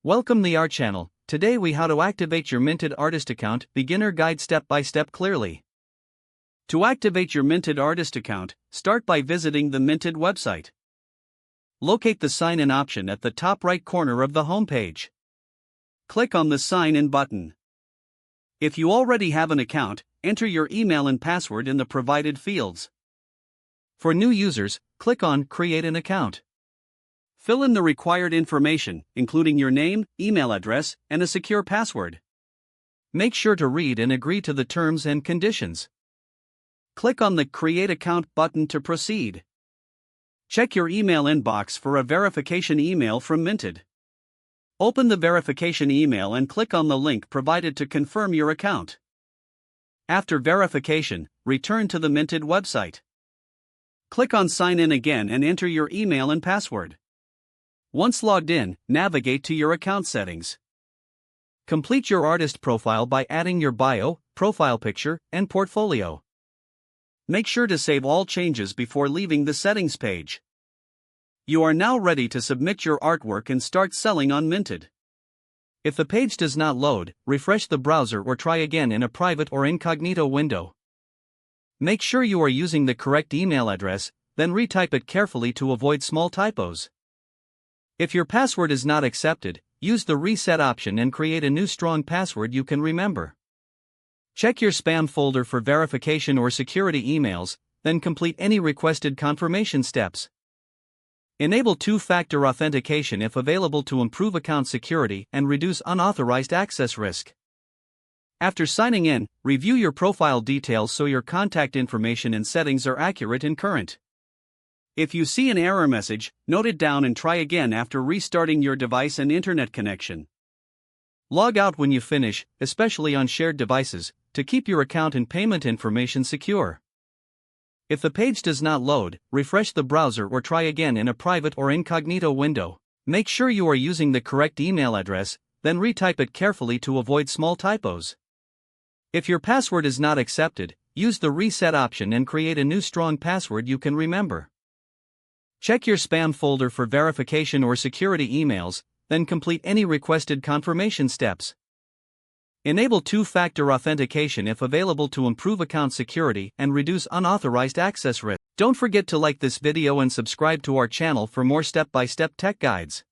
Welcome to our channel. Today we how to activate your Minted Artist account, beginner guide step by step clearly. To activate your Minted Artist account, start by visiting the Minted website. Locate the sign in option at the top right corner of the homepage. Click on the sign in button. If you already have an account, enter your email and password in the provided fields. For new users, click on create an account. Fill in the required information, including your name, email address, and a secure password. Make sure to read and agree to the terms and conditions. Click on the Create Account button to proceed. Check your email inbox for a verification email from Minted. Open the verification email and click on the link provided to confirm your account. After verification, return to the Minted website. Click on Sign in again and enter your email and password. Once logged in, navigate to your account settings. Complete your artist profile by adding your bio, profile picture, and portfolio. Make sure to save all changes before leaving the settings page. You are now ready to submit your artwork and start selling on Minted. If the page does not load, refresh the browser or try again in a private or incognito window. Make sure you are using the correct email address, then retype it carefully to avoid small typos. If your password is not accepted, use the reset option and create a new strong password you can remember. Check your spam folder for verification or security emails, then complete any requested confirmation steps. Enable two-factor authentication if available to improve account security and reduce unauthorized access risk. After signing in, review your profile details so your contact information and settings are accurate and current. If you see an error message, note it down and try again after restarting your device and internet connection. Log out when you finish, especially on shared devices, to keep your account and payment information secure. If the page does not load, refresh the browser or try again in a private or incognito window. Make sure you are using the correct email address, then retype it carefully to avoid small typos. If your password is not accepted, use the reset option and create a new strong password you can remember. Check your spam folder for verification or security emails, then complete any requested confirmation steps. Enable two-factor authentication if available to improve account security and reduce unauthorized access risk. Don't forget to like this video and subscribe to our channel for more step-by-step tech guides.